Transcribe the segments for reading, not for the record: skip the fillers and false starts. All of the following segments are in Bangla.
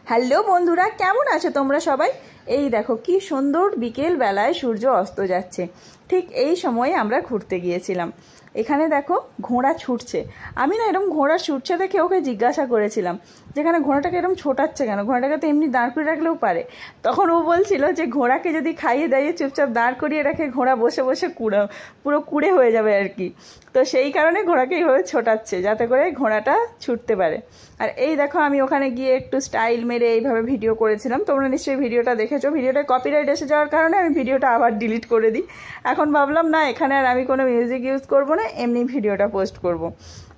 হ্যালো বন্ধুরা, কেমন আছো তোমরা সবাই? এই দেখো কি সুন্দর বিকেল বেলায় সূর্য অস্ত যাচ্ছে। ঠিক এই সময়ে আমরা ঘুরতে গিয়েছিলাম। এখানে দেখো ঘোড়া ছুটছে। আমি না এরকম ঘোড়া ছুটছে দেখে ওকে জিজ্ঞাসা করেছিলাম যেখানে ঘোড়াটাকে এরকম ছোটাচ্ছে কেন, ঘোড়াটাকে তো এমনি দাঁড় করে রাখলেও পারে। তখন ও বলছিল যে ঘোড়াকে যদি খাইয়ে দাইয়ে চুপচাপ দাঁড় করিয়ে রাখে ঘোড়া বসে বসে পুরো কুড়ে হয়ে যাবে আর কি। তো সেই কারণে ঘোড়াকে এইভাবে ছোটাচ্ছে যাতে করে ঘোড়াটা ছুটতে পারে। আর এই দেখো আমি ওখানে গিয়ে একটু স্টাইল মেরে এইভাবে ভিডিও করেছিলাম। তোমরা নিশ্চয়ই ভিডিওটা দেখেছো। ভিডিওটা কপিরাইট এসে যাওয়ার কারণে আমি ভিডিওটা আবার ডিলিট করে দিই। এখন ভাবলাম না, এখানে আর আমি কোনো মিউজিক ইউজ করব না, এমনি ভিডিওটা পোস্ট করব।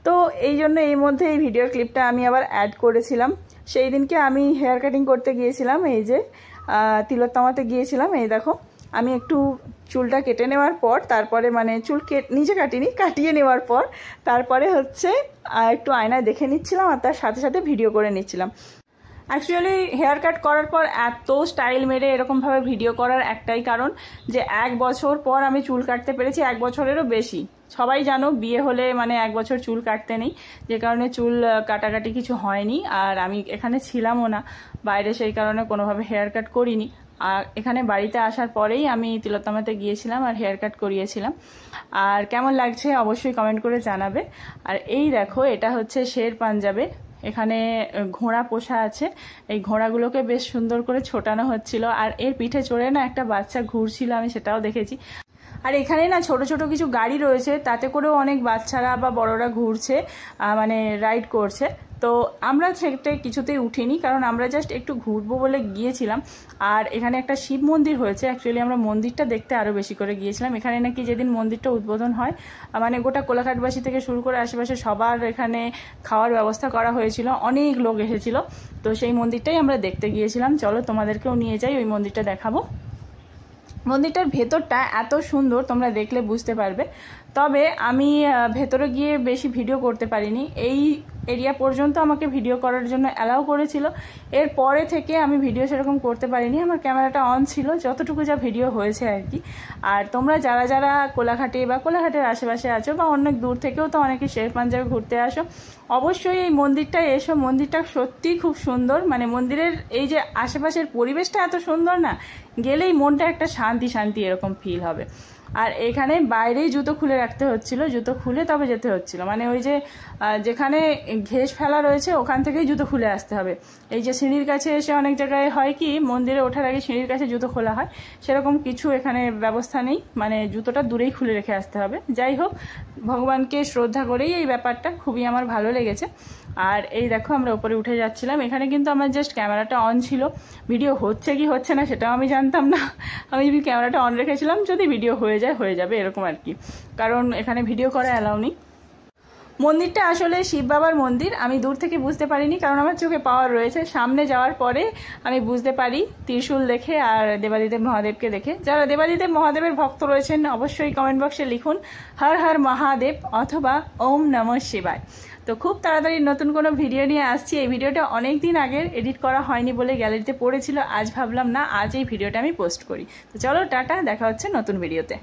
তো এই জন্য এই মধ্যে এই ভিডিওর ক্লিপটা আমি আবার অ্যাড করেছিলাম। সেই দিনকে আমি হেয়ার কাটিং করতে গিয়েছিলাম, এই যে তিলোত্তমাতে গিয়েছিলাম। এই দেখো আমি একটু চুলটা কেটে নেওয়ার পর তারপরে মানে চুল নিজে কাটিনি, কাটিয়ে নেওয়ার পর তারপরে হচ্ছে একটু আয়নায় দেখে নিচ্ছিলাম আর তার সাথে সাথে ভিডিও করে নিচ্ছিলাম। অ্যাকচুয়ালি হেয়ার কাট করার পর এত স্টাইল মেরে এরকমভাবে ভিডিও করার একটাই কারণ যে 1 বছর পর আমি চুল কাটতে পেরেছি, 1 বছরেরও বেশি। সবাই জানো বিয়ে হলে মানে 1 বছর চুল কাটতে নেই, যে কারণে চুল কাটাকাটি কিছু হয়নি। আর আমি এখানে ছিলামও না বাইরে, সেই কারণে কোনোভাবে হেয়ার কাট করিনি। আর এখানে বাড়িতে আসার পরেই আমি তিলোত্তমাতে গিয়েছিলাম আর হেয়ার কাট করিয়েছিলাম। আর কেমন লাগছে অবশ্যই কমেন্ট করে জানাবে। আর এই দেখো এটা হচ্ছে শের পাঞ্জাবে, এখানে ঘোড়া পোষা আছে। এই ঘোড়াগুলোকে বেশ সুন্দর করে ছোটানো হচ্ছিল আর এর পিঠে চড়ে না একটা বাচ্চা ঘুরছিল, আমি সেটাও দেখেছি। আর এখানে না ছোট ছোট কিছু গাড়ি রয়েছে, তাতে করেও অনেক বাচ্চারা বা বড়রা ঘুরছে, মানে রাইড করছে। তো আমরা সেটা কিছুতেই উঠিনি, কারণ আমরা জাস্ট একটু ঘুরবো বলে গিয়েছিলাম। আর এখানে একটা শিব মন্দির হয়েছে, অ্যাকচুয়ালি আমরা মন্দিরটা দেখতে আরও বেশি করে গিয়েছিলাম। এখানে নাকি যেদিন মন্দিরটা উদ্বোধন হয় মানে গোটা কোলাঘাটবাসী থেকে শুরু করে আশেপাশে সবার এখানে খাওয়ার ব্যবস্থা করা হয়েছিল, অনেক লোক এসেছিল। তো সেই মন্দিরটাই আমরা দেখতে গিয়েছিলাম। চলো তোমাদেরকেও নিয়ে যাই, ওই মন্দিরটা দেখাবো। মন্দিরটার ভেতরটা এত সুন্দর, তোমরা দেখলে বুঝতে পারবে। তবে আমি ভেতরে গিয়ে বেশি ভিডিও করতে পারিনি। এই এরিয়া পর্যন্ত আমাকে ভিডিও করার জন্য অ্যালাউ করেছিল, এর পরে থেকে আমি ভিডিও সেরকম করতে পারিনি। আমার ক্যামেরাটা অন ছিল, যতটুকু যা ভিডিও হয়েছে আর কি। আর তোমরা যারা যারা কোলাঘাটে বা কোলাঘাটের আশেপাশে আছো বা অনেক দূর থেকেও তো অনেকে শের পাঞ্জাবে ঘুরতে আসো, অবশ্যই এই মন্দিরটায় এসো। মন্দিরটা সত্যিই খুব সুন্দর, মানে মন্দিরের এই যে আশেপাশের পরিবেশটা এত সুন্দর না, গেলেই মনটা একটা শান্তি শান্তি এরকম ফিল হবে। আর এখানে বাইরেই জুতো খুলে রাখতে হচ্ছিল, জুতো খুলে তবে যেতে হচ্ছিল, মানে ওই যে যেখানে ঘেঁষ ফেলা রয়েছে ওখান থেকেই জুতো খুলে আসতে হবে। এই যে সিঁড়ির কাছে এসে অনেক জায়গায় হয় কি মন্দিরে ওঠার আগে সিঁড়ির কাছে জুতো খোলা হয়, সেরকম কিছু এখানে ব্যবস্থা নেই, মানে জুতোটা দূরেই খুলে রেখে আসতে হবে। যাই হোক, ভগবানকে শ্রদ্ধা করেই এই ব্যাপারটা খুবই আমার ভালো লেগেছে। আর এই দেখো আমরা উপরে উঠে যাচ্ছিলাম। এখানে কিন্তু আমার জাস্ট ক্যামেরাটা অন ছিল, ভিডিও হচ্ছে কি হচ্ছে না সেটাও আমি জানতাম না। আমি ক্যামেরাটা অন রেখেছিলাম, যদি ভিডিও হয়ে যাবে এরকম আর কি, কারণ এখানে ভিডিও করা অ্যালাউ নেই। মন্দিরটা আসলে শিব বাবার মন্দির, আমি দূর থেকে বুঝতে পারিনি কারণ আমার চোখে পাওয়ার রয়েছে। সামনে যাওয়ার পরে আমি বুঝতে পারি ত্রিশূল দেখে আর দেবাদিদেব মহাদেবকে দেখে। যারা দেবাদিদেব মহাদেবের ভক্ত রয়েছেন অবশ্যই কমেন্ট বক্সে লিখুন হর হর মহাদেব অথবা ওম নমঃ শিবায়। তো খুব তাড়াতাড়ি নতুন কোনো ভিডিও নিয়ে আসছি। এই ভিডিওটা অনেক দিন আগের, এডিট করা হয়নি বলে গ্যালারিতে পড়েছিল, আজ ভাবলাম না আজ এই ভিডিওটা আমি পোস্ট করি। তো চলো টাটা, দেখা হচ্ছে নতুন ভিডিওতে।